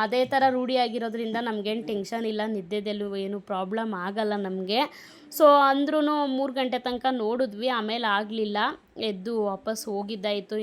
ಅದೇ ಥರ ರೂಢಿಯಾಗಿರೋದ್ರಿಂದ ನಮಗೇನು ಟೆನ್ಷನ್ ಇಲ್ಲ, ನಿದ್ದೆದಲ್ಲೂ ಏನು ಪ್ರಾಬ್ಲಮ್ ಆಗಲ್ಲ ನಮಗೆ. ಸೊ ಅಂದ್ರೂ 3 ಗಂಟೆ ತನಕ ನೋಡಿದ್ವಿ, ಆಮೇಲೆ ಆಗಲಿಲ್ಲ, ಎದ್ದು ವಾಪಸ್ ಹೋಗಿದ್ದಾಯಿತು.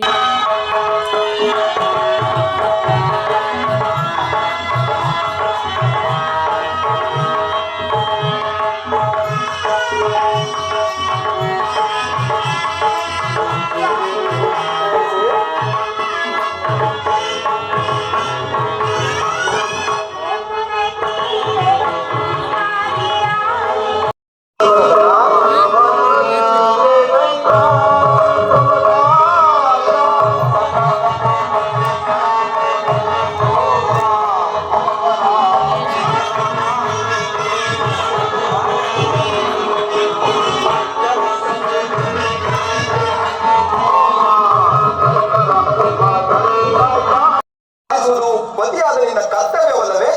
ಪತಿಯಾದ ನಿನ್ನ ಕರ್ತವ್ಯವಲ್ಲವೇ?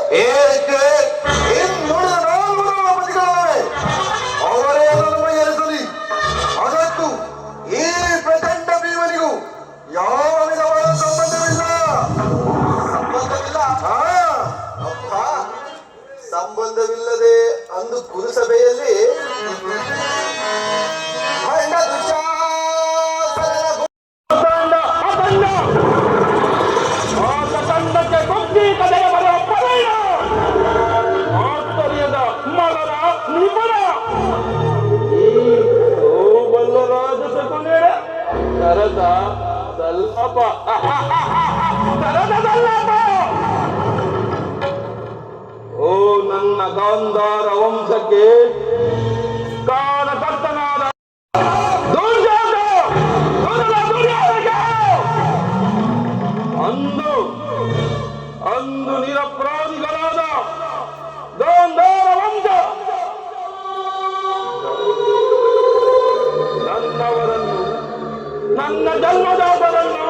ಅವರೇ ಅದನ್ನು ಬಗೆಹರಿಸಲಿ. ಅದಕ್ಕೂ ಈ ಪ್ರಚಂಡ ಭೀಮನಿಗೂ ಯಾವ ವಿಧವಾದ ಸಂಬಂಧವಿಲ್ಲ. ಅಪ್ಪ, ಸಂಬಂಧವಿಲ್ಲದೆ ಅಂದು ಕುರುಸಭೆಯಲ್ಲಿ ಓ ನನ್ನ ಗಾಂಧಾರ ವಂಶಕ್ಕೆ ಕಾರಣಕರ್ತನಾದ ಅಂದು ನಿರಪರಾಧಿಗಳಾದ ಗಾಂಧಾರ ವಂಶ ನನ್ನವರನ್ನು, ನನ್ನ ಜನ್ಮದಾತರನ್ನು,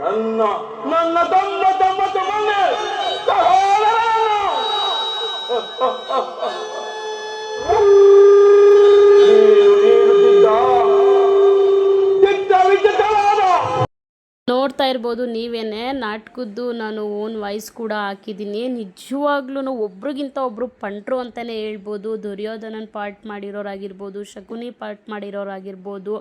ನನ್ನ 99 ಮಂದಿ ಸಹೋದರರನ್ನು ನೋಡ್ತಾ ಇರ್ಬೋದು ನೀವೇನೆ, ನಾಟಕದ್ದು ನಾನು ಓನ್ ವಾಯ್ಸ್ ಕೂಡ ಹಾಕಿದ್ದೀನಿ. ನಿಜವಾಗ್ಲೂ ಒಬ್ರಿಗಿಂತ ಒಬ್ಬರು ಪಂಟ್ರು ಅಂತಲೇ ಹೇಳ್ಬೋದು. ದುರ್ಯೋಧನನ್ ಪಾರ್ಟ್ ಮಾಡಿರೋರಾಗಿರ್ಬೋದು, ಶಕುನಿ ಪಾರ್ಟ್ ಮಾಡಿರೋರಾಗಿರ್ಬೋದು.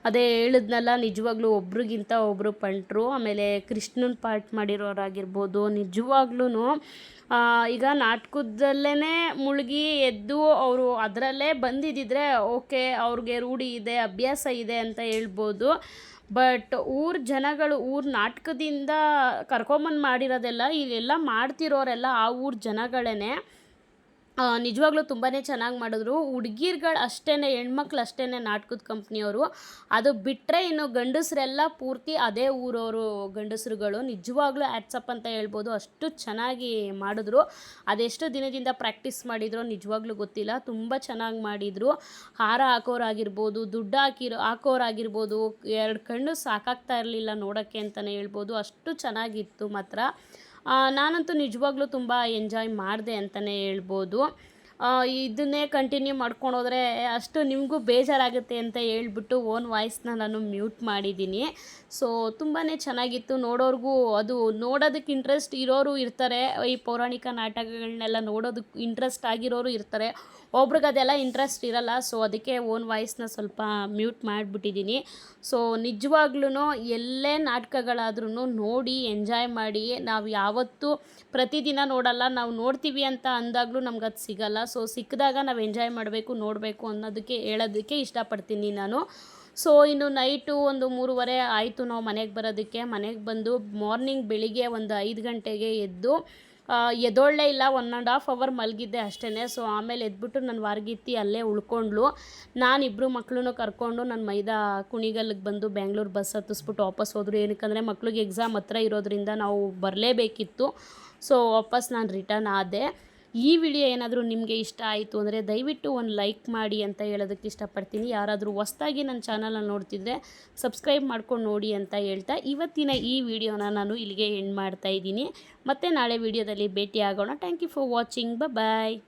ಅದೇ ಹೇಳಿದ್ನಲ್ಲ, ನಿಜವಾಗ್ಲೂ ಒಬ್ರಿಗಿಂತ ಒಬ್ಬರು ಪಂಟ್ರು. ಆಮೇಲೆ ಕೃಷ್ಣನ್ ಪಾರ್ಟ್ ಮಾಡಿರೋರಾಗಿರ್ಬೋದು. ನಿಜವಾಗ್ಲೂ ಈಗ ನಾಟಕದಲ್ಲೇ ಮುಳುಗಿ ಎದ್ದು ಅವರು ಅದರಲ್ಲೇ ಬಂದಿದ್ದಿದ್ರೆ ಓಕೆ, ಅವ್ರಿಗೆ ರೂಢಿ ಇದೆ, ಅಭ್ಯಾಸ ಇದೆ ಅಂತ ಹೇಳ್ಬೋದು. ಬಟ್ ಊರ ಜನಗಳು, ಊರ ನಾಟಕದಿಂದ ಕರ್ಕೊಂಬಂದು ಮಾಡಿರೋದೆಲ್ಲ, ಇಲ್ಲೆಲ್ಲ ಮಾಡ್ತಿರೋರೆಲ್ಲ ಆ ಊರ ಜನಗಳೇ. ನಿಜವಾಗ್ಲೂ ತುಂಬಾ ಚೆನ್ನಾಗಿ ಮಾಡಿದ್ರು. ಹುಡುಗಿರ್ಗಳು ಅಷ್ಟೇ, ಹೆಣ್ಮಕ್ಳು ಅಷ್ಟೇ ನಾಟಕದ ಕಂಪ್ನಿಯವರು. ಅದು ಬಿಟ್ಟರೆ ಇನ್ನು ಗಂಡಸರೆಲ್ಲ ಪೂರ್ತಿ ಅದೇ ಊರವರು ಗಂಡಸರುಗಳು. ನಿಜವಾಗ್ಲೂ ಆ್ಯಟ್ಸಪ್ ಅಂತ ಹೇಳ್ಬೋದು, ಅಷ್ಟು ಚೆನ್ನಾಗಿ ಮಾಡಿದ್ರು. ಅದೆಷ್ಟು ದಿನದಿಂದ ಪ್ರಾಕ್ಟೀಸ್ ಮಾಡಿದ್ರು ನಿಜವಾಗ್ಲೂ ಗೊತ್ತಿಲ್ಲ, ತುಂಬ ಚೆನ್ನಾಗಿ ಮಾಡಿದರು. ಹಾರ ಹಾಕೋರಾಗಿರ್ಬೋದು, ದುಡ್ಡು ಹಾಕೋರಾಗಿರ್ಬೋದು, 2 ಕಣ್ಣು ಸಾಕಾಗ್ತಾ ಇರಲಿಲ್ಲ ನೋಡೋಕ್ಕೆ ಅಂತಲೇ ಹೇಳ್ಬೋದು. ಅಷ್ಟು ಚೆನ್ನಾಗಿತ್ತು ಮಾತ್ರ. ನಾನಂತೂ ನಿಜವಾಗ್ಲೂ ತುಂಬ ಎಂಜಾಯ್ ಮಾಡಿದೆ ಅಂತಲೇ ಹೇಳ್ಬೋದು. ಇದನ್ನೇ ಕಂಟಿನ್ಯೂ ಮಾಡ್ಕೊಂಡೋದ್ರೆ ಅಷ್ಟು ನಿಮಗೂ ಬೇಜಾರಾಗುತ್ತೆ ಅಂತ ಹೇಳ್ಬಿಟ್ಟು ಓನ್ ವಾಯ್ಸ್ನ ನಾನು ಮ್ಯೂಟ್ ಮಾಡಿದ್ದೀನಿ. ಸೊ ತುಂಬಾ ಚೆನ್ನಾಗಿತ್ತು. ನೋಡೋರ್ಗೂ ಅದು ನೋಡೋದಕ್ಕೆ ಇಂಟ್ರೆಸ್ಟ್ ಇರೋರು ಇರ್ತಾರೆ, ಈ ಪೌರಾಣಿಕ ನಾಟಕಗಳನ್ನೆಲ್ಲ ನೋಡೋದಕ್ಕೆ ಇಂಟ್ರೆಸ್ಟ್ ಆಗಿರೋರು ಇರ್ತಾರೆ. ಒಬ್ರಿಗೆ ಅದೆಲ್ಲ ಇಂಟ್ರೆಸ್ಟ್ ಇರಲ್ಲ. ಸೊ ಅದಕ್ಕೆ ಓನ್ ವಾಯ್ಸ್ನ ಸ್ವಲ್ಪ ಮ್ಯೂಟ್ ಮಾಡಿಬಿಟ್ಟಿದ್ದೀನಿ. ಸೊ ನಿಜವಾಗ್ಲೂ ಎಲ್ಲೇ ನಾಟಕಗಳಾದ್ರೂ ನೋಡಿ ಎಂಜಾಯ್ ಮಾಡಿ. ನಾವು ಯಾವತ್ತೂ ಪ್ರತಿದಿನ ನೋಡಲ್ಲ, ನಾವು ನೋಡ್ತೀವಿ ಅಂತ ಅಂದಾಗಲೂ ನಮ್ಗೆ ಅದು ಸಿಗಲ್ಲ. ಸೊ ಸಿಕ್ಕಿದಾಗ ನಾವು ಎಂಜಾಯ್ ಮಾಡಬೇಕು, ನೋಡಬೇಕು ಅನ್ನೋದಕ್ಕೆ ಹೇಳೋದಕ್ಕೆ ಇಷ್ಟಪಡ್ತೀನಿ ನಾನು. ಸೊ ಇನ್ನು ನೈಟು ಒಂದು 3:30 ಆಯಿತು ನಾವು ಮನೆಗೆ ಬರೋದಕ್ಕೆ. ಮನೆಗೆ ಬಂದು ಮಾರ್ನಿಂಗ್ ಬೆಳಿಗ್ಗೆ ಒಂದು 5 ಗಂಟೆಗೆ ಎದ್ದು ಎದ್ದೊಳ್ಳೆ ಇಲ್ಲ, 1.5 hour ಮಲಗಿದ್ದೆ ಅಷ್ಟೇ. ಸೊ ಆಮೇಲೆ ಎದ್ಬಿಟ್ಟು ನನ್ನ ವಾರ್ಗಿತ್ತಿ ಅಲ್ಲೇ ಉಳ್ಕೊಂಡ್ಳು. ನಾನು 2 ಮಕ್ಕಳನ್ನು ಕರ್ಕೊಂಡು ನನ್ನ ಮೈದಾ ಕುಣಿಗಲ್ಗೆ ಬಂದು ಬ್ಯಾಂಗ್ಳೂರು ಬಸ್ ಹತ್ತಿಸ್ಬಿಟ್ಟು ವಾಪಸ್ ಹೋದ್ರು. ಏನಕ್ಕಂದರೆ ಮಕ್ಳಿಗೆ ಎಕ್ಸಾಮ್ ಹತ್ರ ಇರೋದ್ರಿಂದ ನಾವು ಬರಲೇಬೇಕಿತ್ತು. ಸೊ ವಾಪಸ್ ನಾನು ರಿಟರ್ನ್ ಆದೆ. ಈ ವಿಡಿಯೋ ಏನಾದರೂ ನಿಮಗೆ ಇಷ್ಟ ಆಯಿತು ಅಂದರೆ ದಯವಿಟ್ಟು ಒಂದು ಲೈಕ್ ಮಾಡಿ ಅಂತ ಹೇಳೋದಕ್ಕೆ ಇಷ್ಟಪಡ್ತೀನಿ. ಯಾರಾದರೂ ಹೊಸ್ದಾಗಿ ನನ್ನ ಚಾನಲನ್ನು ನೋಡ್ತಿದ್ರೆ ಸಬ್ಸ್ಕ್ರೈಬ್ ಮಾಡ್ಕೊಂಡು ನೋಡಿ ಅಂತ ಹೇಳ್ತಾ ಇವತ್ತಿನ ಈ ವಿಡಿಯೋನ ನಾನು ಇಲ್ಲಿಗೆ ಎಂಡ್ ಮಾಡ್ತಾಯಿದ್ದೀನಿ. ಮತ್ತೆ ನಾಳೆ ವಿಡಿಯೋದಲ್ಲಿ ಭೇಟಿ ಆಗೋಣ. Thank you for watching. Bye.